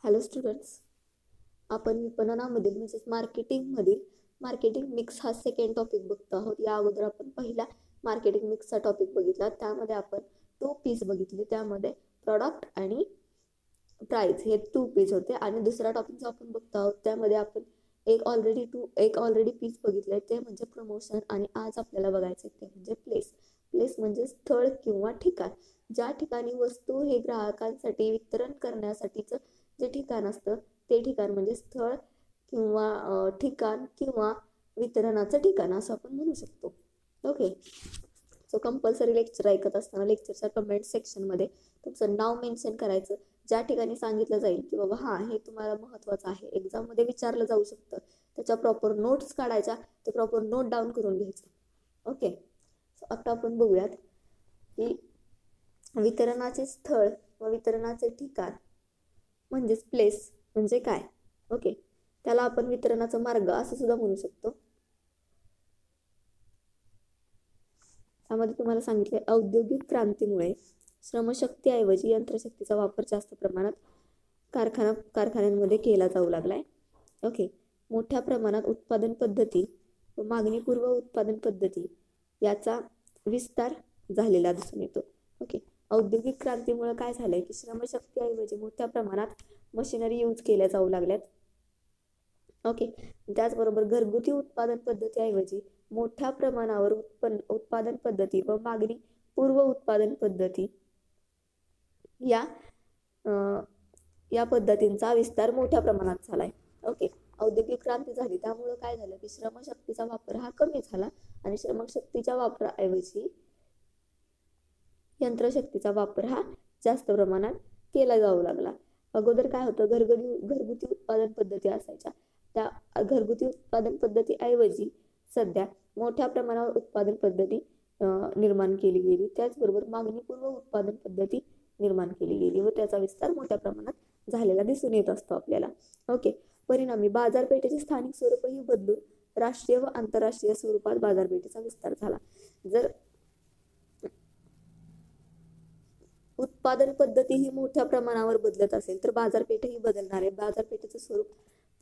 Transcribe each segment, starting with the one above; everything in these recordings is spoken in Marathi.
हॅलो स्टुडंट्स, आपण विपणनामधील म्हणजेच मार्केटिंग मिक्स हा सेकंड टॉपिक बघतो आहोत. या अगोदर आपण पहिला मार्केटिंग मिक्सचा टॉपिक बघितला. त्यामध्ये आपण 2 पीस बघितले. त्यामध्ये प्रॉडक्ट आणि प्राइस हे 2 पीस होते. आणि दुसरा टॉपिक जो आपण बघतो आहोत त्यामध्ये आपण एक ऑलरेडी पीस बघितले, ते म्हणजे प्रमोशन. आणि आज आपल्याला बघायचे ते म्हणजे प्लेस म्हणजे स्थळ किंवा ठिकाण. ज्या ठिकाणी वस्तू हे ग्राहकांसाठी वितरण करण्यासाठीचं जे ठिकाण असतं ते ठिकाण म्हणजे स्थळ किंवा ठिकाण किंवा वितरणाचं ठिकाण असं आपण म्हणू शकतो. ओके, सो कंपल्सरी लेक्चर ऐकत असताना लेक्चरच्या कमेंट सेक्शनमध्ये तुमचं नाव मेन्शन करायचं. ज्या ठिकाणी सांगितलं जाईल की बाबा हे तुम्हाला महत्त्वाचं आहे, एक्झाममध्ये विचारलं जाऊ शकतं, त्याच्या प्रॉपर नोट्स काढायच्या, ते प्रॉपर नोट डाऊन करून घ्यायचं. ओके, सो आता आपण बघूयात की वितरणाचे स्थळ व वितरणाचे ठिकाण म्हणजेच प्लेस म्हणजे काय. ओके, त्याला आपण वितरणाचा मार्ग असं सुद्धा म्हणू शकतो. त्यामध्ये तुम्हाला सांगितले औद्योगिक क्रांतीमुळे श्रमशक्तीऐवजी यंत्रशक्तीचा वापर जास्त प्रमाणात कारखान्यांमध्ये केला जाऊ लागलाय. ओके, मोठ्या प्रमाणात उत्पादन पद्धती व मागणीपूर्व उत्पादन पद्धती याचा विस्तार झालेला दिसून येतो. ओके, औद्योगिक क्रांतीमुळे काय झालंय की श्रमशक्तीऐवजी मोठ्या प्रमाणात मशिनरी यूज केल्या जाऊ लागल्यात. ओके, त्याचबरोबर घरगुती उत्पादन पद्धतीऐवजी मोठ्या प्रमाणावर उत्पादन पद्धती व मागणी पूर्व उत्पादन पद्धती या पद्धतींचा विस्तार मोठ्या प्रमाणात झालाय. ओके, औद्योगिक क्रांती झाली त्यामुळे काय झालं की श्रमशक्तीचा वापर हा कमी झाला आणि श्रमशक्तीच्या वापराऐवजी यंत्रशक्तीचा वापर हा जास्त प्रमाणात केला जाऊ लागला. अगोदर काय होतं, घरगुती उत्पादन पद्धती असायच्या. त्या घरगुती उत्पादन पद्धतीऐवजी सध्या मोठ्या प्रमाणावर उत्पादन पद्धती निर्माण केली गेली. त्याचबरोबर मागणीपूर्व उत्पादन पद्धती निर्माण केली गेली व त्याचा विस्तार मोठ्या प्रमाणात झालेला दिसून येत असतो आपल्याला. ओके, परिणामी बाजारपेठेचे स्थानिक स्वरूपही बदलून राष्ट्रीय व आंतरराष्ट्रीय स्वरूपात बाजारपेठेचा विस्तार झाला. जर उत्पादन पद्धती ही मोठ्या प्रमाणावर बदलत असेल तर बाजारपेठही बदलणार आहे. बाजारपेठेचं स्वरूप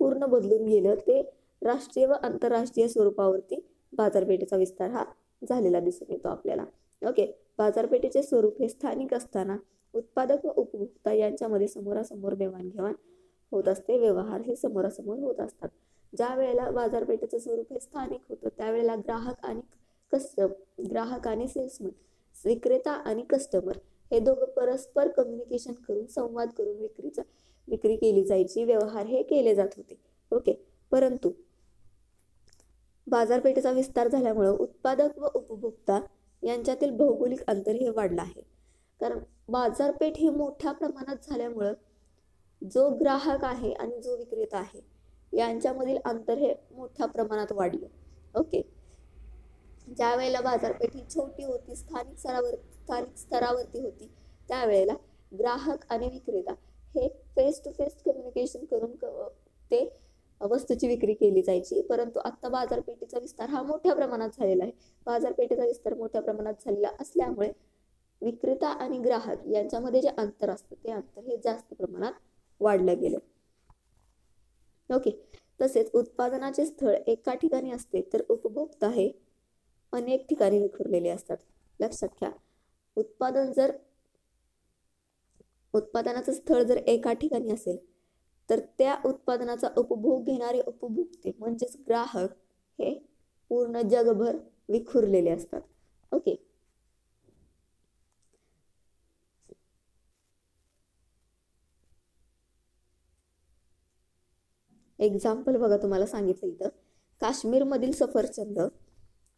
पूर्ण बदलून गेलं, ते राष्ट्रीय व आंतरराष्ट्रीय स्वरूपावरती बाजारपेठेचा विस्तार हा झालेला दिसून येतो आपल्याला. ओके, बाजारपेठेचे स्वरूप हे स्थानिक असताना उत्पादक व उपभोक्ता यांच्यामध्ये समोरासमोर देवाणघेवाण होत असते. व्यवहार हे समोरासमोर होत असतात. ज्या वेळेला बाजारपेठेचं स्वरूप हे स्थानिक होतं त्यावेळेला ग्राहक आणि सेल्समन, विक्रेता आणि कस्टमर हे दोघं परस्पर कम्युनिकेशन करून संवाद करून विक्री केली जायची, व्यवहार हे केले जात होते. ओके, परंतु बाजारपेठेचा विस्तार झाल्यामुळे उत्पादक व उपभोक्ता यांच्यातील भौगोलिक अंतर हे वाढलं आहे. कारण बाजारपेठ ही मोठ्या प्रमाणात झाल्यामुळं जो ग्राहक आहे आणि जो विक्रेता आहे यांच्यामधील अंतर हे मोठ्या प्रमाणात वाढलं. ओके, ज्या वेळेला बाजारपेठ ही छोटी होती, स्थानिक स्तरावरती होती, त्यावेळेला ग्राहक आणि विक्रेता हे फेस टू फेस कम्युनिकेशन करून ते वस्तूची विक्री केली जायची. परंतु आता बाजारपेठेचा विस्तार हा मोठ्या प्रमाणात झालेला आहे. बाजारपेठेचा विस्तार मोठ्या प्रमाणात झालेला असल्यामुळे विक्रेता आणि ग्राहक यांच्यामध्ये जे अंतर असतं ते अंतर हे जास्त प्रमाणात वाढलं गेलं. ओके, तसेच उत्पादनाचे स्थळ एका ठिकाणी असते तर उपभोक्ता हे अनेक ठिकाणी विखुरलेले असतात. लक्षात घ्या, उत्पादनाचं स्थळ जर एका ठिकाणी असेल तर त्या उत्पादनाचा उपभोग घेणारे उपभोक्ते म्हणजेच ग्राहक हे पूर्ण जगभर विखुरलेले असतात. ओके, एक्झाम्पल बघा, तुम्हाला सांगितलं इथं काश्मीरमधील सफरचंद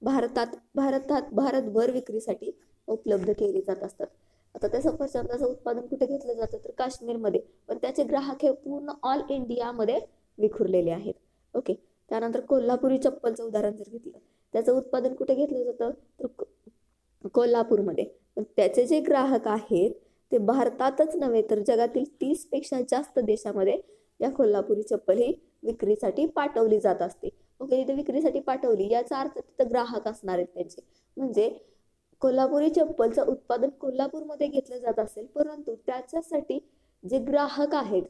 भारतभर विक्रीसाठी उपलब्ध केली जात असतात. आता त्या सफरचंदाचं उत्पादन कुठे घेतलं जातं तर काश्मीरमध्ये, पण त्याचे ग्राहक हे पूर्ण ऑल इंडियामध्ये विखुरलेले आहेत. ओके, त्यानंतर कोल्हापुरी चप्पलचं उदाहरण जर घेतलं, त्याचं उत्पादन कुठे घेतलं जातं तर कोल्हापूरमध्ये, पण त्याचे जे ग्राहक आहेत ते भारतातच नव्हे तर जगातील 30 पेक्षा जास्त देशामध्ये या कोल्हापुरी चप्पल ही विक्रीसाठी पाठवली जात असते. ओके, इथे विक्रीसाठी पाठवली याचा अर्थ तिथं ग्राहक असणार आहेत त्यांचे. म्हणजे कोल्हापुरी चप्पलचं उत्पादन कोल्हापूरमध्ये घेतलं जात असेल, परंतु त्याच्यासाठी जे ग्राहक आहेत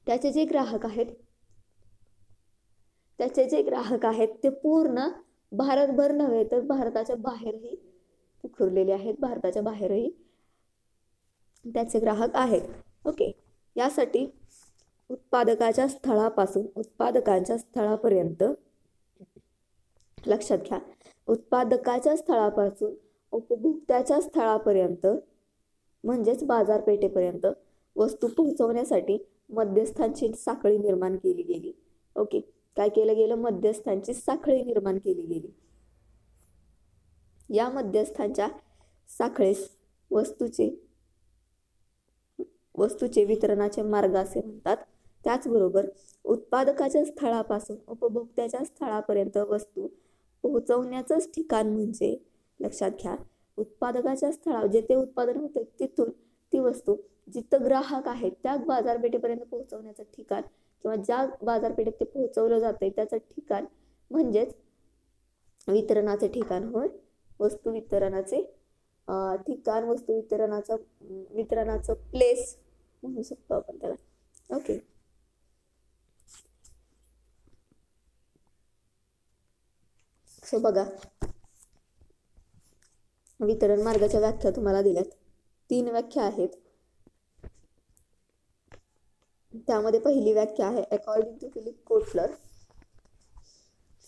त्याचे जे ग्राहक आहेत ते पूर्ण भारतभर नव्हे तर भारताच्या बाहेरही विखुरलेले आहेत, भारताच्या बाहेरही त्याचे ग्राहक आहेत. ओके, यासाठी उत्पादकाच्या स्थळापर्यंत लक्षात घ्या, उत्पादकाच्या स्थळापासून उपभोक्त्याच्या स्थळापर्यंत म्हणजेच बाजारपेठेपर्यंत वस्तू पोहोचवण्यासाठी मध्यस्थांची साखळी निर्माण केली गेली. ओके, काय केलं गेलं? मध्यस्थांची साखळी निर्माण केली गेली. या मध्यस्थांच्या साखळीस वस्तूचे वितरणाचे मार्ग असे म्हणतात. त्याचबरोबर उत्पादकाच्या स्थळापासून उपभोक्त्याच्या स्थळापर्यंत वस्तू पोहोचवण्याचंच ठिकाण म्हणजे, लक्षात घ्या, उत्पादकाच्या स्थळावर जेथे उत्पादन होते तिथून ती वस्तू जिथं ग्राहक आहेत त्या बाजारपेठेपर्यंत पोहोचवण्याचं ठिकाण किंवा ज्या बाजारपेठेत ते पोहोचवलं जातंय त्याचं ठिकाण म्हणजेच वितरणाचे ठिकाण होय. वस्तू वितरणाचे ठिकाण, वितरणाचं प्लेस म्हणू शकतो आपण त्याला. ओके, सो बघा, वितरण मार्गाच्या व्याख्या तुम्हाला दिल्यात. 3 व्याख्या आहेत. त्यामध्ये पहिली व्याख्या आहे अकॉर्डिंग टू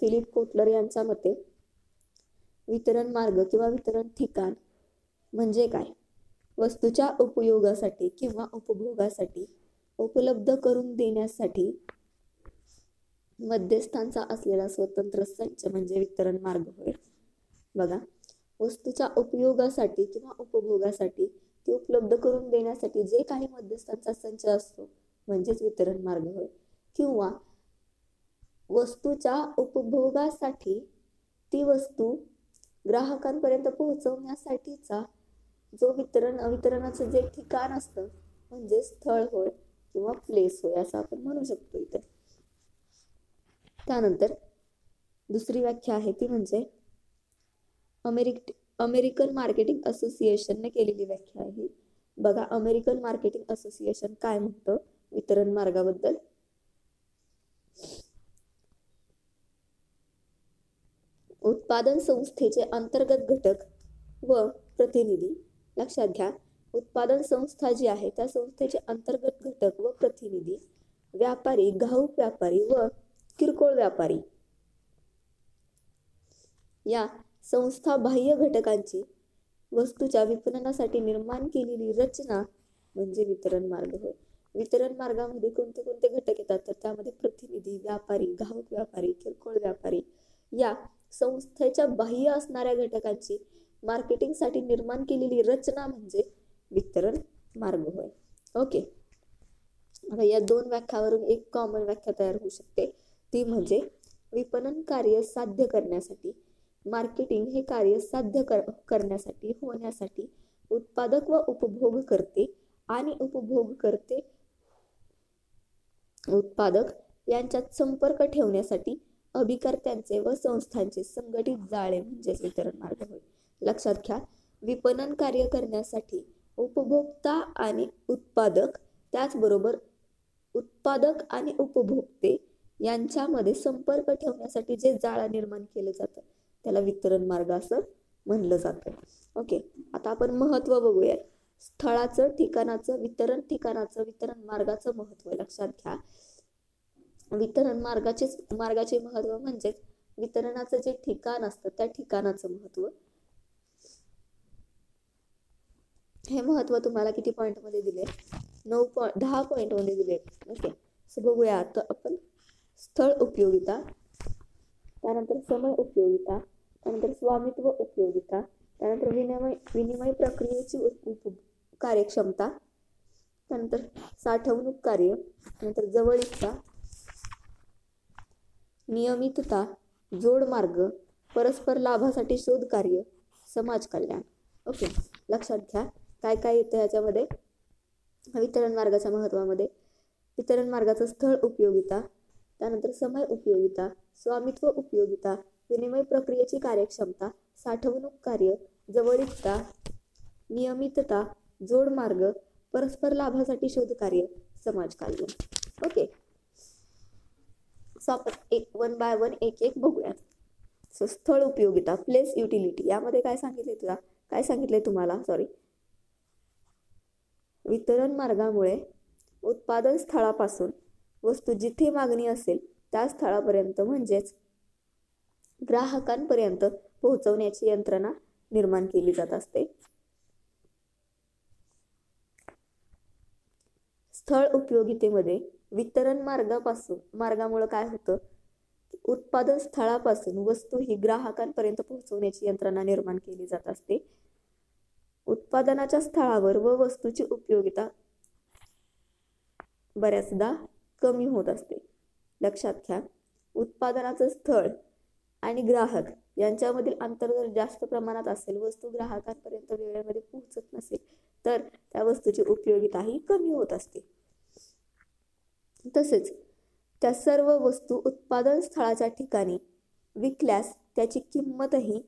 फिलिप कोटलर यांच्या मते वितरण मार्ग किंवा वितरण ठिकाण म्हणजे काय? वस्तूच्या उपयोगासाठी किंवा उपभोगासाठी उपलब्ध करून देण्यासाठी मध्यस्थांचा असलेला स्वतंत्र संच म्हणजे वितरण मार्ग होय. बघा, वस्तूच्या उपयोगासाठी किंवा उपभोगासाठी ती उपलब्ध करून देण्यासाठी जे काही मध्यस्थांचा संच असतो म्हणजेच वितरण मार्ग होय. किंवा वस्तूच्या उपभोगासाठी ती वस्तू ग्राहकांपर्यंत पोहोचवण्यासाठीचा जो वितरणाचं जे ठिकाण असतं म्हणजे स्थळ होय किंवा प्लेस होय असं आपण म्हणू शकतो इथे. त्यानंतर दुसरी व्याख्या आहे ती म्हणजे अमेरिकन मार्केटिंग असोसिएशनने केलेली व्याख्या आहे. बघा, अमेरिकन मार्केटिंग असोसिएशन काय म्हणतं वितरण मार्गाबद्दल? उत्पादन संस्थेचे अंतर्गत घटक व प्रतिनिधी, लक्षात घ्या, उत्पादन संस्था जी आहे त्या संस्थेचे अंतर्गत घटक व प्रतिनिधी, व्यापारी, घाऊक व्यापारी व किरकोळ व्यापारी या संस्था बाह्य घटकांची वस्तूच्या विपणनासाठी निर्माण केलेली रचना म्हणजे वितरण मार्ग होय. वितरण मार्गामध्ये कोणते कोणते घटक येतात तर त्यामध्ये प्रतिनिधी, व्यापारी, घाऊक व्यापारी, किरकोळ व्यापारी या संस्थेच्या बाह्य असणाऱ्या घटकांची मार्केटिंगसाठी निर्माण केलेली रचना म्हणजे वितरण मार्ग होय. ओके, आता या 2 व्याख्यावरून एक कॉमन व्याख्या तयार होऊ शकते, ती म्हणजे विपणन कार्य साध्य करण्यासाठी, मार्केटिंग हे कार्य साध्य करण्यासाठी होण्यासाठी उत्पादक व उपभोगकर्ते आणि उपभोगकर्ते उत्पादक यांच्यात संपर्क ठेवण्यासाठी अभिकर्त्यांचे व संस्थांचे संघटित जाळे म्हणजेच वितरण मार्ग होय. लक्षात घ्या, विपणन कार्य करण्यासाठी उपभोक्ता आणि उत्पादक त्याचबरोबर उत्पादक आणि उपभोक्ते यांच्यामध्ये संपर्क ठेवण्यासाठी जे जाळं निर्माण केलं जातं त्याला वितरण मार्ग असं म्हणलं जातं. ओके, आता आपण महत्त्व बघूया स्थळाचं, ठिकाणाचं, वितरण मार्गाचं महत्त्व. लक्षात घ्या, वितरण मार्गाचे महत्त्व म्हणजे वितरणाचं जे ठिकाण असतं त्या ठिकाणाचं महत्त्व. हे महत्त्व तुम्हाला किती पॉइंट मध्ये दिले? 10 पॉइंट मध्ये दिले. ओके, सो बघूया आता आपण स्थळ उपयोगिता, त्यानंतर समय उपयोगिता, त्यानंतर स्वामित्व उपयोगिता, त्यानंतर विनिमय प्रक्रियेची कार्यक्षमता, त्यानंतर साठवणूक कार्य, नंतर जवळीकता, नियमितता, जोडमार्ग, परस्पर लाभासाठी शोध कार्य, समाज कल्याण. ओके, लक्षात घ्या काय काय येतं याच्यामध्ये वितरण मार्गाच्या महत्वामध्ये. वितरण मार्गाचं स्थळ उपयोगिता, त्यानंतर समय उपयोगिता, स्वामित्व उपयोगिता, विनिमय प्रक्रियेची कार्यक्षमता, साठवणूक कार्य, जवळीकता, नियमितता, जोडमार्ग, परस्पर लाभासाठी शोध कार्य, समाज कल्याण. ओके, सो आपण एक वन बाय वन एक एक बघूया. सो स्थळ उपयोगिता, प्लेस युटिलिटी, यामध्ये काय सांगितले तुम्हाला वितरण मार्गामुळे उत्पादन स्थळापासून वस्तू जिथे मागणी असेल त्या स्थळापर्यंत म्हणजेच ग्राहकांपर्यंत पोहोचवण्याची यंत्रणा निर्माण केली जात असते. स्थळ उपयोगितेमध्ये वितरण मार्गामुळे काय होतं, उत्पादन स्थळापासून वस्तू ही ग्राहकांपर्यंत पोहोचवण्याची यंत्रणा निर्माण केली जात असते. उत्पादनाच्या स्थळावर व वस्तूची उपयोगिता बऱ्याचदा कमी होत असते. लक्षात घ्या, उत्पादनाचं स्थळ आणि ग्राहक यांच्यामधील अंतर जर जास्त प्रमाणात असेल, वस्तू ग्राहकांपर्यंत वेळेमध्ये पोहोचत नसेल, तर त्या वस्तूची उपयोगिता ही कमी होत असते. तसेच त्या सर्व वस्तू उत्पादन स्थळाच्या ठिकाणी विकल्यास त्याची किंमतही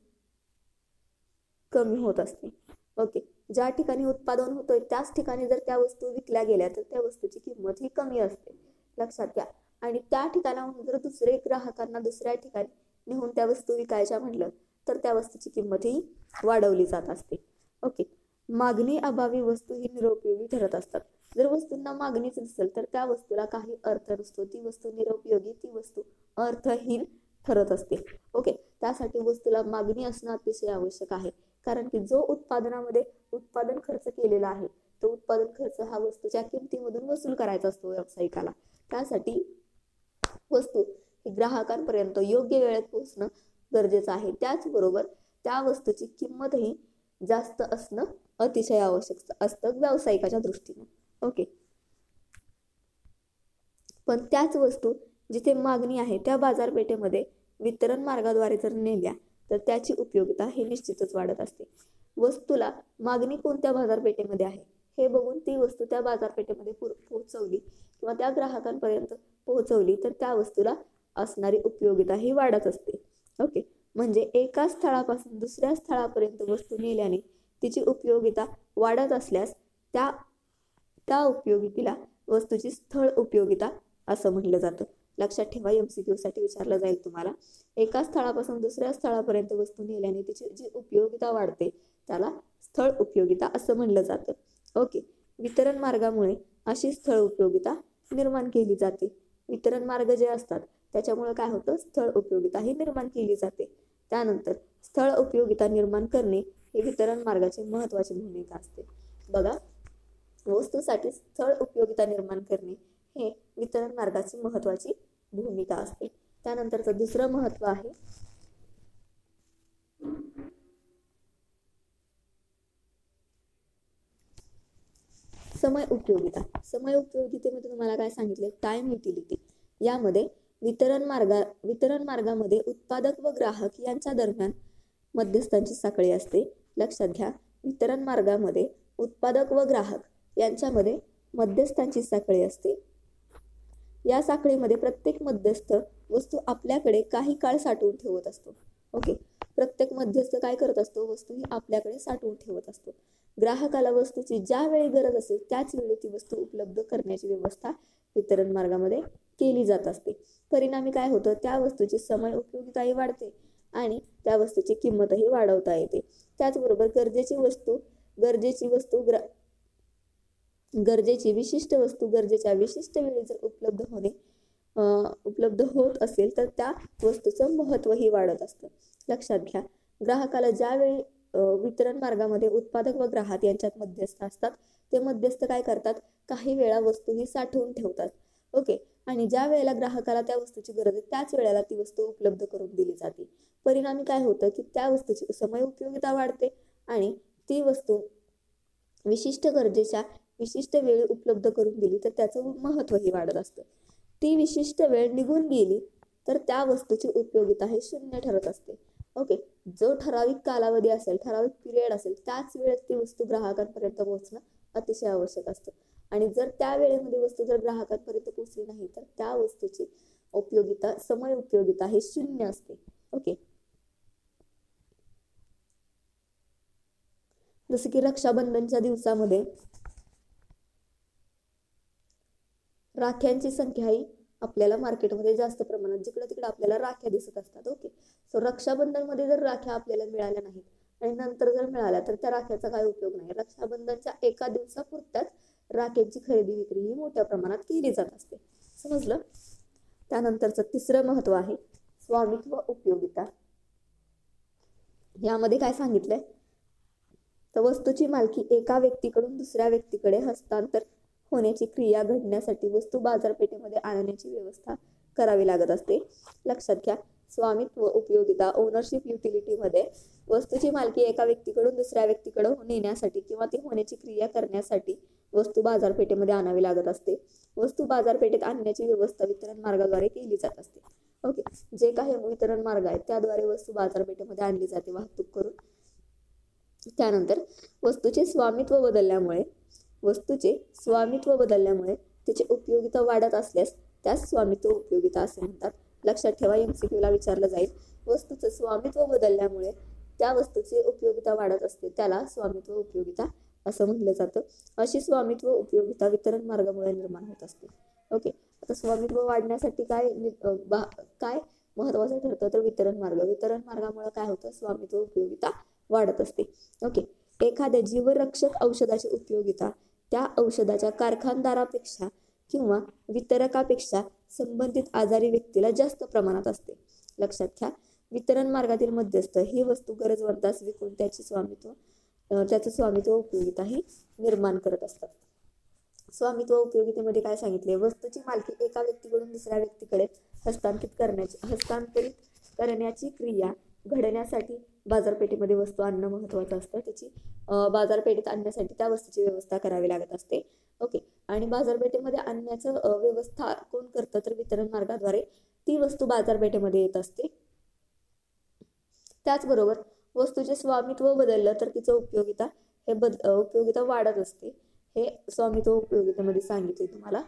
कमी होत असते. ओके, ज्या ठिकाणी उत्पादन होतोय त्याच ठिकाणी जर त्या वस्तू विकल्या गेल्या तर त्या वस्तूची किंमत ही कमी असते. लक्षात घ्या. आणि त्या ठिकाणाहून जर दुसरे ग्राहकांना दुसऱ्या ठिकाणी नेऊन त्या वस्तू विकायच्या म्हटलं तर त्या वस्तूची किंमत ही वाढवली जात असते. ओके, मागणी अभावी वस्तू ही निरुपयोगी ठरत असतात. जर वस्तूंना मागणीच नसेल तर त्या वस्तूला काही अर्थ नसतो, ती वस्तू निरुपयोगी, ती वस्तू अर्थहीन ठरत असते. ओके, त्यासाठी वस्तूला मागणी असणं अतिशय आवश्यक आहे. कारण की जो उत्पादनामध्ये उत्पादन खर्च केलेला आहे तो उत्पादन खर्च हा वस्तूच्या किमतीमधून वसूल करायचा असतो व्यावसायिकाला. त्यासाठी वस्तू ही ग्राहकांपर्यंत योग्य वेळेत पोहोचणं गरजेचं आहे. त्याचबरोबर त्या वस्तूची किंमतही जास्त असणं अतिशय आवश्यक असतं व्यावसायिकाच्या दृष्टीने. ओके, पण त्याच वस्तू जिथे मागणी आहे त्या बाजारपेठेमध्ये वितरण मार्गाद्वारे जर नेल्या तर त्याची उपयोगिता हे निश्चितच वाढत असते. वस्तूला मागणी कोणत्या बाजारपेठेमध्ये आहे हे बघून ती वस्तू त्या बाजारपेठेमध्ये पोहोचवली किंवा त्या ग्राहकांपर्यंत पोहोचवली तर त्या वस्तूला असणारी उपयोगिता ही वाढत असते. ओके, म्हणजे एका स्थळापासून दुसऱ्या स्थळापर्यंत वस्तू नेल्याने तिची उपयोगिता वाढत असल्यास त्या उपयोगितेला वस्तूची स्थळ उपयोगिता असं म्हटलं जातं. लक्षात ठेवा, MCQ साठी विचारलं जाईल तुम्हाला. एका स्थळापासून दुसऱ्या स्थळापर्यंत वस्तू नेल्याने तिची जी उपयोगिता वाढते त्याला स्थळ उपयोगिता असं म्हणलं जातं. ओके, वितरण मार्गामुळे अशी स्थळ उपयोगिता निर्माण केली जाते. वितरण मार्ग जे असतात त्याच्यामुळे काय होतं, स्थळ उपयोगिता ही निर्माण केली जाते. त्यानंतर स्थळ उपयोगिता निर्माण करणे हे वितरण मार्गाची महत्त्वाची भूमिका असते. बघा, वस्तूसाठी स्थळ उपयोगिता निर्माण करणे हे वितरण मार्गाची महत्त्वाची भूमिका असते. त्यानंतरचं दुसरं महत्त्व आहे समय उपयोगिता. समय उपयोगितेमध्ये तुम्हाला काय सांगितले, टाइम युटिलिटी. यामध्ये वितरण मार्गामध्ये उत्पादक व ग्राहक यांच्या दरम्यान मध्यस्थांची साखळी असते. लक्षात घ्या, वितरण मार्गामध्ये उत्पादक व ग्राहक यांच्यामध्ये मध्यस्थांची साखळी असते. या साखळीमध्ये प्रत्येक मध्यस्थ वस्तू आपल्याकडे काही काळ साठवून ठेवत असतो. ओके, प्रत्येक मध्यस्थ काय करत असतो, वस्तू ही आपल्याकडे साठवून ठेवत असतो. ग्राहकाला वस्तूची ज्या वेळी गरज असेल त्याच वेळी ती वस्तू उपलब्ध करण्याची व्यवस्था वितरण मार्गामध्ये केली जात असते. परिणामी काय होतं, त्या वस्तूची समय उपयोगिताही वाढते आणि त्या वस्तूची किंमतही वाढवता येते. त्याचबरोबर गरजेची विशिष्ट वस्तू गरजेच्या विशिष्ट वेळी जर उपलब्ध होत असेल तर त्या वस्तूचं महत्त्वही वाढत असतं. लक्षात घ्या, ग्राहकाला ज्यावेळी वितरण मार्गामध्ये उत्पादक व ग्राहक यांच्यात मध्यस्थ असतात ते मध्यस्थ काय करतात, काही वेळा वस्तू ही साठवून ठेवतात. ओके, आणि ज्या वेळेला ग्राहकाला त्या वस्तूची गरज आहे त्याच वेळेला ती वस्तू उपलब्ध करून दिली जाते. परिणामी काय होतं की त्या वस्तूची समय उपयोगिता वाढते आणि ती वस्तू विशिष्ट वेळी उपलब्ध करून दिली तर त्याचं महत्त्वही वाढत असतं. ती विशिष्ट वेळ निघून गेली तर त्या वस्तूची उपयोगिता ही शून्य ठरत असते. ओके, जो ठराविक कालावधी असेल, ठराविक पिरियड असेल त्याच वेळेत ती वस्तू ग्राहकांपर्यंत पोहोचणं अतिशय आवश्यक असतं. आणि जर त्या वेळेमध्ये वस्तू जर ग्राहकांपर्यंत पोहोचली नाही तर त्या वस्तूची समय उपयोगिता ही शून्य असते. ओके, जसं की रक्षाबंधनच्या दिवसामध्ये राख्यांची संख्या ही आपल्याला मार्केटमध्ये जास्त प्रमाणात जिकडे तिकडे आपल्याला राख्या दिसत असतात. ओके, सो रक्षाबंधनमध्ये जर राख्या आपल्याला मिळाल्या नाहीत आणि नंतर जर मिळाल्या तर त्या राख्याचा काय उपयोग नाही. रक्षाबंधनच्या एका दिवसापुरत्याच राख्यांची खरेदी विक्री ही मोठ्या प्रमाणात केली जात असते. समजलं. त्यानंतरचं तिसरं महत्व आहे स्वामित्व उपयोगिता. यामध्ये काय सांगितलंय तर वस्तूची मालकी एका व्यक्तीकडून दुसऱ्या व्यक्तीकडे हस्तांतर होण्याची क्रिया घडण्यासाठी वस्तू बाजारपेठेमध्ये आणण्याची व्यवस्था करावी लागत असते. लक्षात घ्या, स्वामित्व उपयोगिता ओनरशिप युटिलिटीमध्ये वस्तूची मालकी एका व्यक्तीकडून दुसऱ्या व्यक्तीकडे नेण्यासाठी किंवा ती होण्याची क्रिया करण्यासाठी वस्तू बाजारपेठेमध्ये आणावी लागत असते. वस्तू बाजारपेठेत आणण्याची व्यवस्था वितरण मार्गाद्वारे केली जात असते. ओके, जे काही वितरण मार्ग आहेत त्याद्वारे वस्तू बाजारपेठेमध्ये आणली जाते वाहतूक करून. त्यानंतर वस्तूचे स्वामित्व बदलल्यामुळे त्याची उपयोगिता वाढत असल्यास त्यास स्वामित्व उपयोगिता असे म्हणतात. लक्षात ठेवा, MCQ ला विचारलं जाईल. वस्तूचं स्वामित्व बदलल्यामुळे त्या वस्तूची उपयोगिता वाढत असते, त्याला स्वामित्व उपयोगिता असं म्हटलं जातं. अशी स्वामित्व उपयोगिता वितरण मार्गामुळे निर्माण होत असते. ओके, आता स्वामित्व वाढण्यासाठी काय महत्वाचं ठरतं तर वितरण मार्गामुळे काय होतं, स्वामित्व उपयोगिता वाढत असते. ओके, एखाद्या जीवरक्षक औषधाची उपयोगिता त्या औषधाच्या कारखानदारापेक्षा किंवा वितरकापेक्षा संबंधित आजारी व्यक्तीला जास्त प्रमाणात असते. लक्षात घ्या, वितरण मार्गातील मध्यस्थ ही वस्तू गरजवंतास विकून त्याचं स्वामित्व उपयोगिता ही निर्माण करत असतात. स्वामित्व उपयोगितेमध्ये काय सांगितले, वस्तूची मालकी एका व्यक्तीकडून दुसऱ्या व्यक्तीकडे हस्तांतरित करण्याची क्रिया घडण्यासाठी बाजारपेठेमध्ये वस्तू आणणं महत्वाचं असतं. त्याची बाजारपेठेत आणण्यासाठी त्या वस्तूची व्यवस्था करावी लागत असते. ओके, आणि बाजारपेठेमध्ये आणण्याचं व्यवस्था कोण करतं तर वितरण मार्गाद्वारे ती वस्तू बाजारपेठेमध्ये येत असते. त्याचबरोबर वस्तूचे स्वामित्व बदललं तर तिचं उपयोगिता वाढत असते. हे स्वामित्व उपयोगितेमध्ये सांगितले तुम्हाला.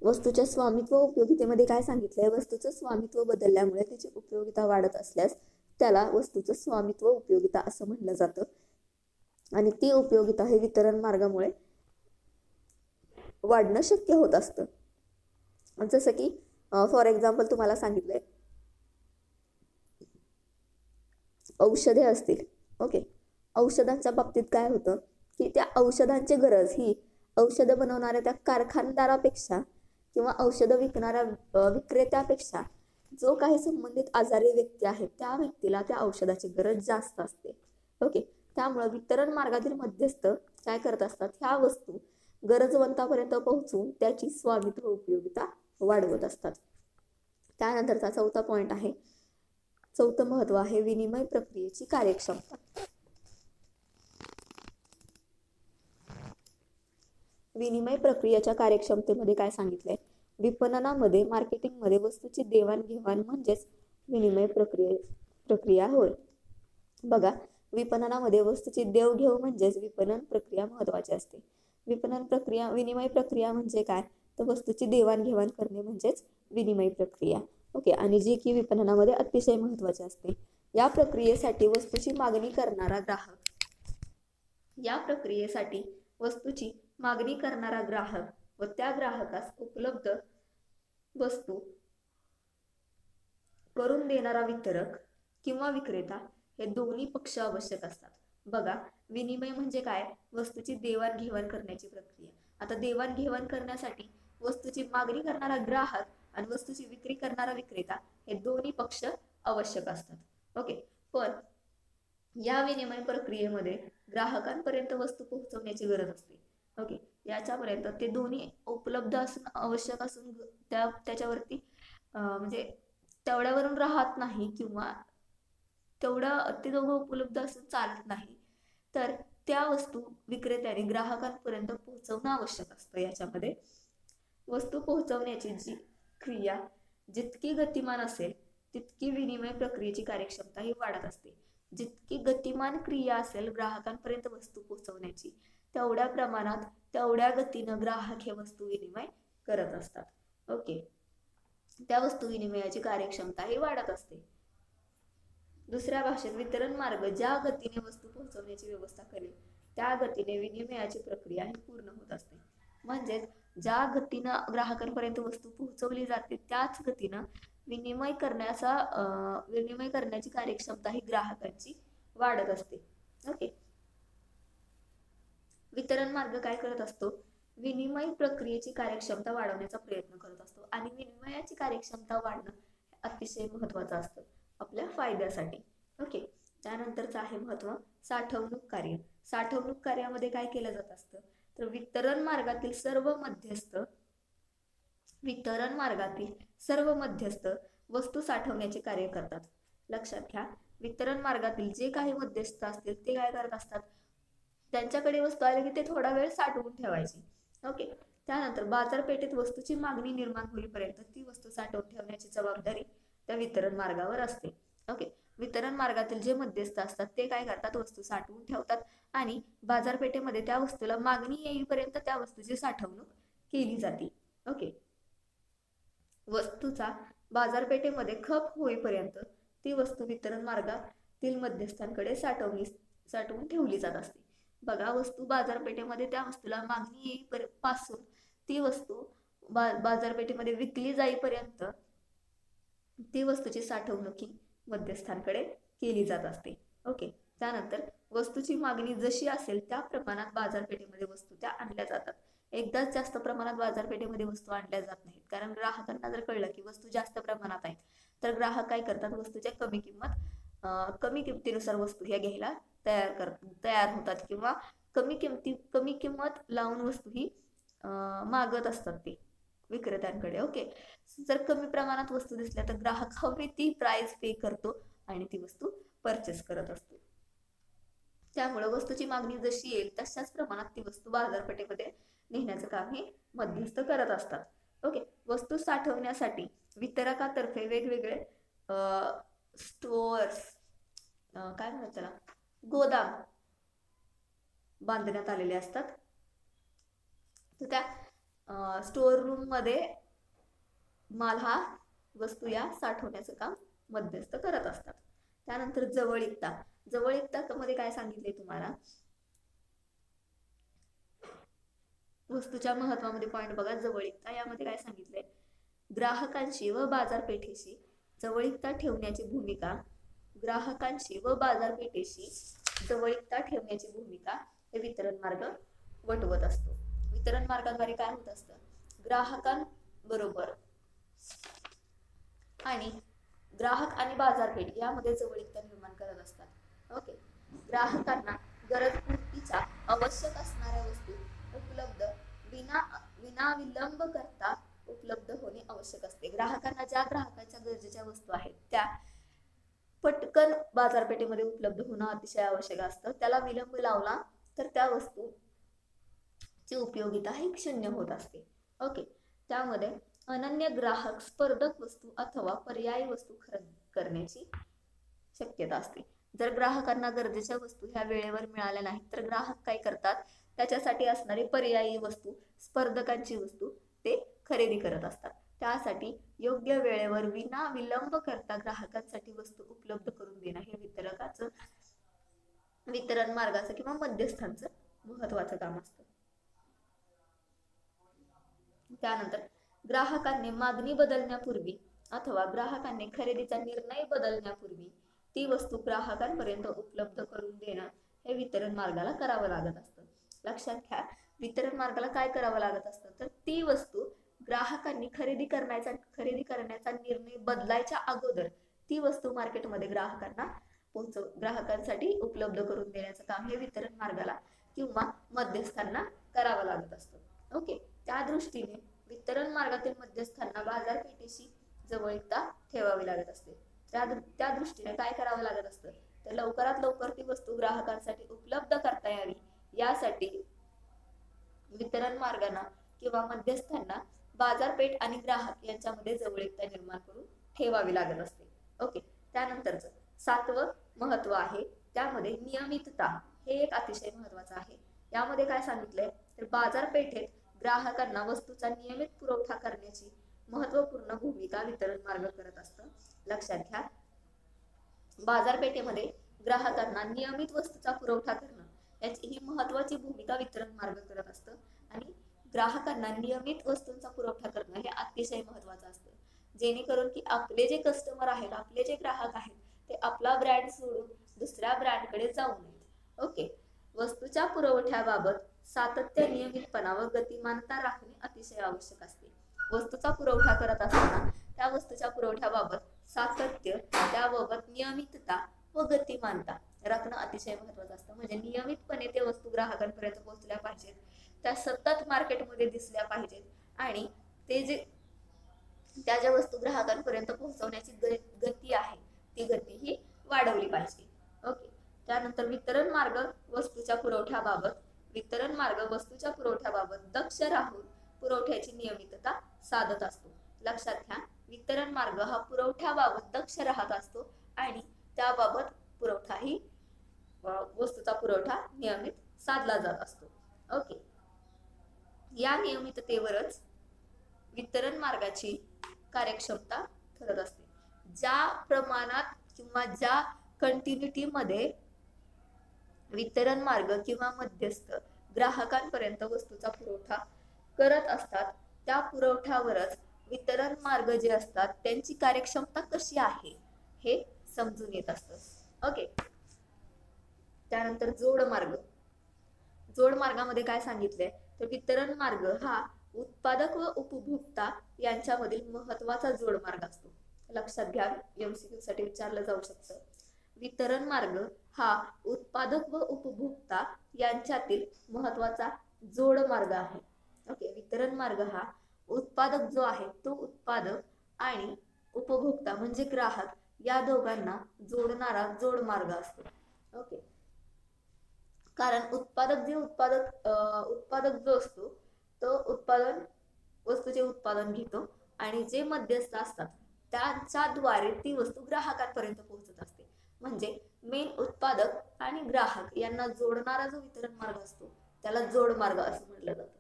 वस्तूच्या स्वामित्व उपयोगितेमध्ये काय सांगितलंय, वस्तूचं स्वामित्व बदलल्यामुळे त्याची उपयोगिता वाढत असल्यास त्याला वस्तूचं स्वामित्व उपयोगिता असं म्हटलं जातं. आणि ती उपयोगिता हे वितरण मार्गामुळे वाढणं शक्य होत असतं. जसं की फॉर एक्झाम्पल तुम्हाला सांगितलंय औषधे असतील. ओके, औषधांच्या बाबतीत काय होतं की त्या औषधांची गरज ही औषधं बनवणाऱ्या त्या कारखानदारापेक्षा किंवा औषधं विकणाऱ्या विक्रेत्यापेक्षा जो काही संबंधित आजारी व्यक्ती आहे त्या व्यक्तीला त्या औषधाची गरज जास्त असते. ओके, त्यामुळे वितरण मार्गातील मध्यस्थ काय करत असतात, ह्या वस्तू गरजवंतापर्यंत पोहोचून त्याची स्वामित्व उपयोगिता वाढवत असतात. त्यानंतरचा चौथं महत्व आहे विनिमय प्रक्रियेची कार्यक्षमता. विनिमय प्रक्रियेच्या कार्यक्षमतेमध्ये काय सांगितलंय, विपणनामध्ये मार्केटिंगमध्ये वस्तूची देवाणघेवाण म्हणजेच विनिमय प्रक्रिया होय. बघा, विपणनामध्ये वस्तूची देवघेव म्हणजेच विपणन प्रक्रिया महत्वाची असते. विनिमय प्रक्रिया म्हणजे काय तर वस्तूची देवाणघेवाण करणे म्हणजेच विनिमय प्रक्रिया. ओके, आणि जी की विपणनामध्ये अतिशय महत्वाची असते. या प्रक्रियेसाठी वस्तूची मागणी करणारा ग्राहक व त्या ग्राहकास उपलब्ध वस्तू करून देणारा वितरक किंवा विक्रेता हे दोन्ही पक्ष आवश्यक असतात. बघा, विनिमय म्हणजे काय, वस्तूची देवाणघेवाण करण्याची प्रक्रिया. आता देवाणघेवाण करण्यासाठी वस्तूची मागणी करणारा ग्राहक आणि वस्तूची विक्री करणारा विक्रेता हे दोन्ही पक्ष आवश्यक असतात. ओके, पण या विनिमय प्रक्रियेमध्ये ग्राहकांपर्यंत वस्तू पोहोचवण्याची गरज असते. ओके, याच्यापर्यंत ते दोन्ही उपलब्ध असणं आवश्यक असून त्याच्यावरती म्हणजे तेवढ्यावरून राहत नाही किंवा ते दोघं उपलब्ध असून चालत नाही, तर त्या वस्तू विक्रेत्याने ग्राहकांपर्यंत पोहोचवणं आवश्यक असतं. याच्यामध्ये वस्तू पोहोचवण्याची जी क्रिया जितकी गतिमान असेल तितकी विनिमय प्रक्रियेची कार्यक्षमता ही वाढत असते. जितकी गतिमान क्रिया असेल ग्राहकांपर्यंत वस्तू पोहोचवण्याची, तेवढ्या प्रमाणात तेवढ्या गतीनं ग्राहक हे वस्तू विनिमय करत असतात. ओके, त्या वस्तू विनिमयाची कार्यक्षमता ही वाढत असते. दुसऱ्या भाषेत वितरण मार्ग ज्या गतीने वस्तू पोहोचवण्याची व्यवस्था करेल त्या गतीने विनिमयाची प्रक्रिया ही पूर्ण होत असते. म्हणजेच ज्या गतीनं ग्राहकांपर्यंत वस्तू पोहोचवली जाते त्याच गतीनं विनिमय करण्याची कार्यक्षमता ही ग्राहकांची वाढत असते. ओके. वितरण मार्ग काय करत असतो? विनिमय प्रक्रियेची कार्यक्षमता वाढवण्याचा प्रयत्न करत असतो आणि विनिमयाची कार्यक्षमता वाढणं अतिशय महत्वाचं असतं आपल्या फायद्यासाठी. ओके. त्यानंतरचं आहे महत्व साठवणूक कार्य. साठवणूक कार्यामध्ये काय केलं जात असतं? तर वितरण मार्गातील सर्व मध्यस्थ वस्तू साठवण्याचे कार्य करतात. लक्षात घ्या, वितरण मार्गातील जे काही मध्यस्थ असतील ते काय करत असतात? त्यांच्याकडे वस्तू आली की ते थोडा वेळ साठवून ठेवायची. ओके. त्यानंतर बाजारपेठेत वस्तूची मागणी निर्माण होईपर्यंत ती वस्तू साठवून ठेवण्याची जबाबदारी त्या वितरण मार्गावर असते. ओके. वितरण मार्गातील जे मध्यस्थ असतात ते काय करतात? वस्तू साठवून ठेवतात आणि बाजारपेठेमध्ये त्या वस्तूला मागणी येईपर्यंत त्या वस्तूची साठवणूक केली जाते. ओके. वस्तूचा बाजारपेठेमध्ये खप होईपर्यंत ती वस्तू वितरण मार्गातील मध्यस्थांकडे साठवून ठेवली जात असते. बघा, वस्तू बाजारपेठेमध्ये त्या वस्तूला मागणी येईपासून ती वस्तू बाजारपेठेमध्ये विकली जाईपर्यंत ती वस्तूची साठवणूक मध्यस्थांकडे केली जात असते. ओके. त्यानंतर वस्तूची मागणी जशी असेल त्या प्रमाणात बाजारपेठेमध्ये वस्तू त्या आणल्या जातात. एकदाच जास्त प्रमाणात बाजारपेठेमध्ये वस्तू आणल्या जात नाहीत, कारण ग्राहकांना जर कळलं की वस्तू जास्त प्रमाणात आहेत तर ग्राहक काय करतात? वस्तूच्या कमी किमतीनुसार वस्तू ह्या घ्यायला तयार होतात किंवा कमी किंमत लावून वस्तू ही मागत असतात ते विक्रेत्यांकडे. ओके. जर कमी प्रमाणात वस्तू दिसल्या तर ग्राहक हवी ती प्राइस पे करतो आणि ती वस्तू परचेस करत असतो. त्यामुळे वस्तूची मागणी जशी येईल तशाच प्रमाणात ती वस्तू बाजारपेठेमध्ये नेण्याचं काम हे मध्यस्थ करत असतात. ओके. वस्तू साठवण्यासाठी वितरकातर्फे वेगवेगळे स्टोअर्स, काय म्हणतात त्याला, गोदाम बांधण्यात आलेले असतात. तर त्या स्टोअर रूम मध्ये माल हा वस्तू या साठवण्याचं काम मध्यस्थ करत असतात. त्यानंतर जवळीकता मध्ये काय सांगितले तुम्हाला? वस्तूच्या महत्वामध्ये पॉइंट बघा, जवळीकता. यामध्ये काय सांगितलंय? ग्राहकांशी व बाजारपेठेशी जवळीकता ठेवण्याची भूमिका हे वितरण मार्ग वठवत असतो. वितरण मार्गाद्वारे काय होत असतं? ग्राहकांबरोबर आणि ग्राहक आणि बाजारपेठ यामध्ये जवळीकता निर्माण करत असतात. ओके. ग्राहकांना गरजपूर्तीच्या आवश्यक असणाऱ्या वस्तू उपलब्ध विना विलंब करता उपलब्ध होणे आवश्यक असते. ज्या ग्राहकांच्या गरजेच्या वस्तू आहेत त्या पटकन बाजारपेठेमध्ये उपलब्ध होणं अतिशय आवश्यक असतं. त्याला विलंब लावला तर त्या वस्तूची उपयोगिता ही शून्य होत असते. ओके. त्यामध्ये अनन्य ग्राहक स्पर्धक वस्तू अथवा पर्यायी वस्तू खरेदी करण्याची शक्यता असते. जर ग्राहकांना गरजेच्या वस्तू ह्या वेळेवर मिळाल्या नाहीत तर ग्राहक काय करतात? त्याच्यासाठी असणारी पर्यायी वस्तू, स्पर्धकांची वस्तू ते खरेदी करत असतात. त्यासाठी योग्य वेळेवर विना विलंब करता ग्राहकांसाठी वस्तू उपलब्ध करून देणं हे वितरण मार्गाचं किंवा मध्यस्थांचं महत्वाचं काम असतं. त्यानंतर ग्राहकांनी मागणी बदलण्यापूर्वी अथवा ग्राहकांनी खरेदीचा निर्णय बदलण्यापूर्वी ती वस्तू ग्राहकांपर्यंत उपलब्ध करून देणं हे वितरण मार्गाला करावं लागत असतं. लक्षात घ्या, वितरण मार्गाला काय करावं लागत असतं? तर ती वस्तू ग्राहकांनी खरेदी करण्याचा निर्णय बदलायच्या अगोदर ती वस्तू मार्केटमध्ये ग्राहकांसाठी उपलब्ध करून देण्याचं काम हे वितरण मार्गाला किंवा मध्यस्थांना करावं लागत असतं. ओके. त्या दृष्टीने वितरण मार्गातील मध्यस्थांना बाजारपेठेशी जवळीकता ठेवावी लागत असते. त्या दृष्टीने काय करावं लागत असतं? तर लवकरात लवकर ती वस्तू ग्राहकांसाठी उपलब्ध करता यावी यासाठी वितरण मार्गांना किंवा मध्यस्थांना बाजारपेठ आणि ग्राहक यांच्यामध्ये जवळीकता निर्माण करून ठेवावी लागत असते. ओके. त्यानंतरच 7वं महत्व आहे, त्यामध्ये नियमितता हे एक अतिशय महत्वाचं आहे. यामध्ये काय सांगितलंय? तर बाजारपेठेत ग्राहकांना वस्तूचा नियमित पुरवठा करण्याची महत्वपूर्ण भूमिका वितरण मार्ग करत असतं. लक्षात घ्या, बाजारपेठेमध्ये ग्राहकांना नियमित वस्तूचा पुरवठा करणं याची ही महत्वाची भूमिका वितरण मार्ग करत असतं. आणि ग्राहकांना नियमित वस्तूंचा पुरवठा करणं हे अतिशय महत्वाचं असतं, जेणेकरून की आपले जे कस्टमर आहेत, आपले जे ग्राहक आहेत, ते आपला ब्रँड सोडून दुसऱ्या ब्रँडकडे जाऊ नयेत. ओके. वस्तूच्या पुरवठ्याबाबत सातत्य, नियमितपणा व गतिमानता राखणे अतिशय आवश्यक असते. वस्तूचा पुरवठा करत असताना त्या वस्तूच्या पुरवठ्याबाबत सातत्य, त्याबाबत नियमितता व गतिमानता राखणं अतिशय महत्वाचं असतं. म्हणजे नियमितपणे ते वस्तू ग्राहकांपर्यंत पोहोचल्या पाहिजेत, त्या सतत मार्केटमध्ये दिसल्या पाहिजेत, आणि ते जे त्या ज्या वस्तू ग्राहकांपर्यंत पोहोचवण्याची गती आहे, ती गती ही वाढवली पाहिजे. ओके. त्यानंतर वितरण मार्ग वस्तूच्या पुरवठ्याबाबत दक्ष राहून पुरवठ्याची नियमितता साधत असतो. लक्षात घ्या, वितरण मार्ग हा पुरवठ्याबाबत दक्ष राहत असतो आणि त्याबाबत वस्तूचा पुरवठा नियमित साधला जात असतो. ओके. या नियमिततेवरच वितरण मार्गाची कार्यक्षमता ठरत असते. ज्या प्रमाणात किंवा ज्या कंटिन्युटी मध्ये वितरण मार्ग किंवा मध्यस्थ ग्राहकांपर्यंत वस्तूचा पुरवठा करत असतात, त्या पुरवठ्यावरच वितरण मार्ग जे असतात त्यांची कार्यक्षमता कशी आहे हे समजून येत असतं. ओके. त्यानंतर जोड मार्गामध्ये काय सांगितलंय, तर वितरण मार्ग हा उत्पादक व उपभोक्ता यांच्यामधील महत्वाचा जोड मार्ग असतो. लक्षात घ्या, MCQ साठी विचारलं जाऊ शकतं. वितरण मार्ग हा उत्पादक व उपभोक्ता यांच्यातील महत्वाचा जोड मार्ग आहे. ओके. वितरण मार्ग हा उत्पादक जो आहे तो उत्पादक आणि उपभोक्ता म्हणजे ग्राहक या दोघांना जोडणारा जोड मार्ग असतो. ओके. कारण उत्पादक जो असतो तो वस्तूचे उत्पादन घेतो, आणि जे मध्यस्थ असतात त्यांच्याद्वारे ती वस्तू ग्राहकांपर्यंत पोहोचत असते. म्हणजे मेन उत्पादक आणि ग्राहक यांना जोडणारा जो वितरण मार्ग असतो त्याला जोड मार्ग असं म्हटलं जातं.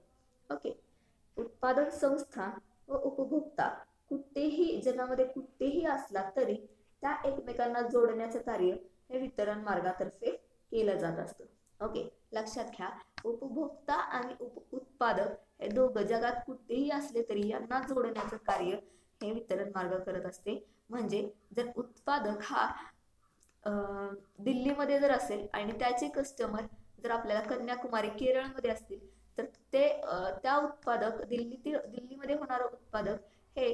ओके. उत्पादन संस्था व उपभोक्ता जगामध्ये कुठेही असला तरी त्या एकमेकांना जोडण्याचं कार्य हे वितरण मार्गातर्फे केलं जात असतं. ओके. लक्षात घ्या, उपभोक्ता आणि उत्पादक हे दोघं जगात कुठेही असले तरी यांना जोडण्याचं कार्य हे वितरण मार्ग करत असते. म्हणजे जर उत्पादक हा दिल्लीमध्ये जर असेल आणि त्याचे कस्टमर जर आपल्याला कन्याकुमारी केरळमध्ये असतील, तर ते त्या उत्पादक दिल्लीमध्ये होणारं उत्पादक हे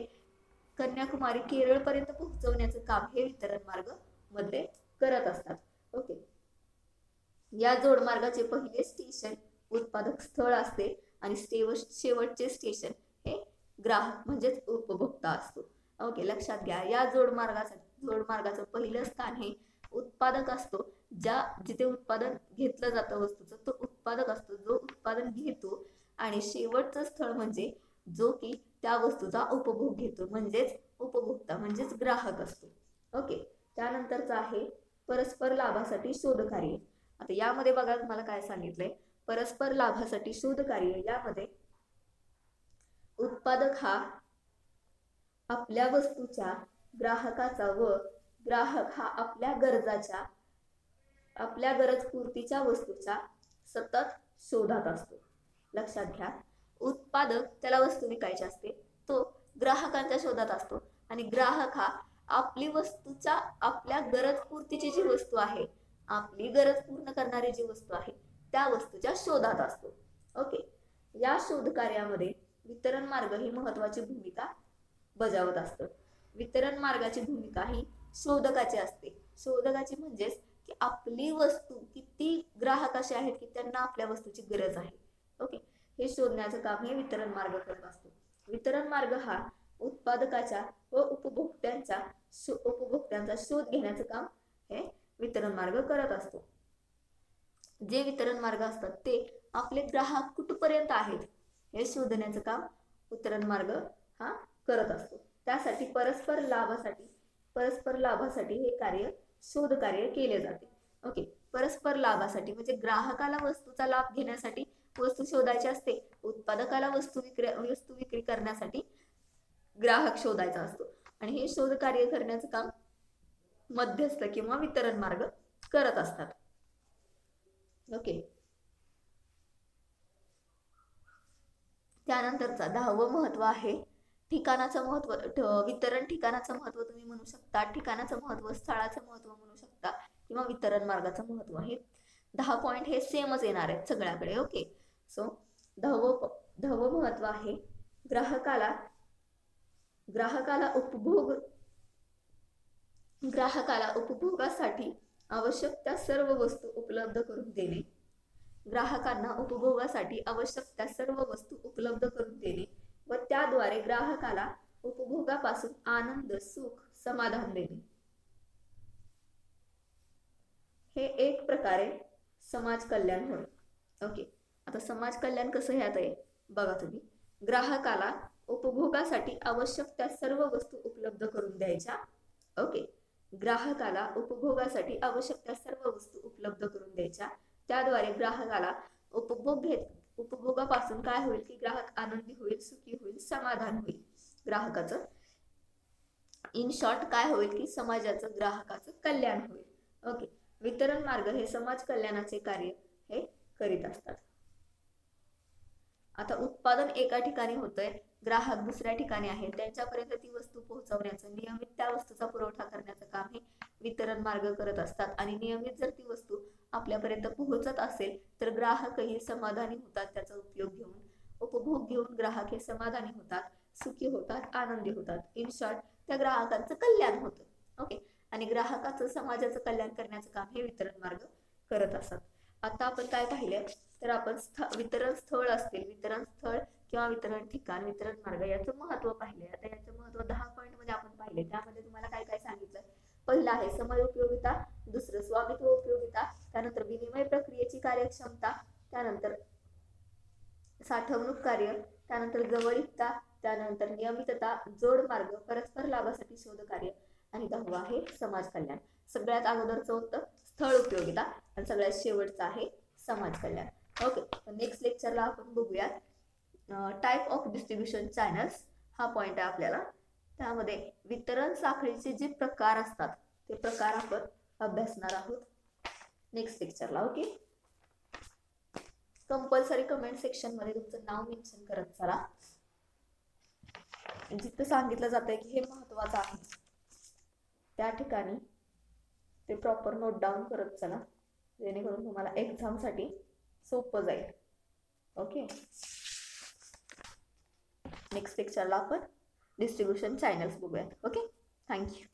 कन्याकुमारी केरळ पर्यंत पोहोचवण्याचं काम हे वितरण मार्ग मध्ये करत असतात. ओके. या जोडमार्गाचे पहिले स्टेशन उत्पादक स्थळ असते आणि शेवटचे स्टेशन हे ग्राहक म्हणजेच उपभोक्ता असतो. ओके. लक्षात घ्या, या जोडमार्गाचं पहिलं स्थान हे उत्पादक असतो. जिथे उत्पादन घेतलं जातं वस्तूचं तो उत्पादक असतो, जो उत्पादन घेतो, आणि शेवटचं स्थळ म्हणजे जो की त्या वस्तूचा उपभोग घेतो म्हणजेच उपभोक्ता म्हणजेच ग्राहक असतो. ओके. त्यानंतरचं आहे परस्पर लाभासाठी शोधकार्य. आता यामध्ये बघा मला काय सांगितलंय, परस्पर लाभासाठी शोधकार्य. यामध्ये उत्पादक हा आपल्या वस्तूच्या ग्राहकाचा व ग्राहक हा आपल्या गरजपूर्तीच्या वस्तूच्या सतत शोधात असतो. लक्षात घ्या, उत्पादक त्याला वस्तू विकायची असते, तो ग्राहकांच्या शोधात असतो, आणि ग्राहक हा आपल्या गरजपूर्तीची जी वस्तू आहे, आपली गरज पूर्ण करणारी जी वस्तू आहे त्या वस्तूच्या शोधात असतो. ओके. या शोध कार्यामध्ये वितरण मार्ग ही महत्वाची भूमिका बजावत असतं. वितरण मार्गाची भूमिका ही शोधकाची असते. शोधकाची म्हणजेच की आपली वस्तू किती ग्राहक असे आहेत की त्यांना आपल्या वस्तूची गरज आहे. ओके. हे शोधण्याचं काम हे वितरण मार्ग करत असतो. वितरण मार्ग हा उत्पादकाच्या व उपभोक्त्यांचा शोध घेण्याचं काम हे वितरण मार्ग करत असतो. जे वितरण मार्ग असतात ते आपले ग्राहक कुठपर्यंत आहेत हे शोधण्याचं काम वितरण मार्ग हा करत असतो. त्यासाठी परस्पर लाभासाठी हे शोध कार्य केले जाते. ओके. परस्पर लाभासाठी म्हणजे ग्राहकाला वस्तूचा लाभ घेण्यासाठी वस्तू शोधायची असते, उत्पादकाला वस्तू विक्री करण्यासाठी ग्राहक शोधायचा असतो, आणि हे शोध कार्य करण्याचं काम मध्यस्थ किंवा वितरण मार्ग करत असतात. ओके. त्यानंतरचा 10वं महत्व आहे ठिकाणाचं महत्व. वितरण ठिकाणाचं महत्व तुम्ही म्हणू शकता, ठिकाणाचं महत्व, स्थळाचं महत्व म्हणू शकता, किंवा वितरण मार्गाचं महत्व. हे 10 पॉइंट हे सेमच येणार आहेत सगळ्याकडे. ओके. सो 10वं महत्व आहे ग्राहकाला उपभोगासाठी आवश्यक त्या सर्व वस्तू उपलब्ध करून देणे. ग्राहकांना उपभोगासाठी आवश्यक त्या सर्व वस्तू उपलब्ध करून देणे व त्याद्वारे ग्राहकाला उपभोगापासून आनंद, सुख, समाधान देणे. हे एक प्रकारे समाज कल्याण होय. ओके. आता समाज कल्याण कसं ह्यात आहे बघा तुम्ही. ग्राहकाला उपभोगासाठी आवश्यक त्या सर्व वस्तू उपलब्ध करून द्यायच्या. ओके. ग्राहकाला उपभोगासाठी आवश्यक त्या सर्व वस्तू उपलब्ध करून द्यायच्या. त्याद्वारे ग्राहकाला उपभोगापासून काय होईल की ग्राहक आनंदी होईल, सुखी होईल, समाधान होईल ग्राहकाचं. इन शॉर्ट काय होईल की समाजाचं, ग्राहकाचं कल्याण होईल. ओके. वितरण मार्ग हे समाज कल्याणाचे कार्य हे करीत असतात. आता उत्पादन एका ठिकाणी होतंय, ग्राहक दुसऱ्या ठिकाणी आहे, त्यांच्यापर्यंत ती वस्तू पोहोचवण्याचं, नियमित त्या वस्तूचा पुरवठा करण्याचं काम हे वितरण मार्ग करत असतात. आणि नियमित जर ती वस्तू आपल्यापर्यंत पोहोचत असेल तर ग्राहकही समाधानी होतात. त्याचा उपभोग घेऊन ग्राहक हे समाधानी होतात, सुखी होतात, आनंदी होतात. इन शॉर्ट त्या ग्राहकांचं कल्याण होतं. ओके. आणि ग्राहकाचं, समाजाचं कल्याण करण्याचं काम हे वितरण मार्ग करत असतात. आता आपण काय पाहिलंय तर आपण वितरण स्थळ असतील, वितरण स्थळ किंवा वितरण ठिकाण, वितरण मार्ग याचं महत्व पाहिले. आता याचं महत्व 10 पॉइंट मध्ये आपण पाहिले. त्यामध्ये तुम्हाला काय काय सांगितलं. पहिलं आहे समय उपयोगिता, दुसरं स्वामित्व उपयोगिता, त्यानंतर विनिमय प्रक्रियेची कार्यक्षमता, त्यानंतर साठवणूक कार्य, त्यानंतर जवळीकता, त्यानंतर नियमितता, जोड मार्ग, परस्पर लाभासाठी शोध कार्य, आणि 10वं आहे समाज कल्याण. सगळ्यात अगोदरचं होतं स्थळ उपयोगिता आणि सगळ्यात शेवटचं आहे समाज कल्याण. ओके. नेक्स्ट लेक्चरला आपण बघूयात टाइप ऑफ डिस्ट्रीब्युशन चॅनल्स हा पॉइंट आहे आपल्याला. त्यामध्ये वितरण साखळीचे जे प्रकार असतात ते प्रकार आपण अभ्यासणार आहोत नेक्स्ट लेक्चरला. ओके. कंपल्सरी कमेंट सेक्शन मध्ये तुमचं नाव मेन्शन करत चला. जिथं सांगितलं जातंय की हे महत्वाचं आहे त्या ठिकाणी ते प्रॉपर नोट डाऊन करत चला, जेणेकरून तुम्हाला एक्झाम साठी सोपं जाईल. ओके. नेक्स्ट लेक्चरला आपण डिस्ट्रीब्युशन चॅनल्स बघूयात. ओके. थँक्यू.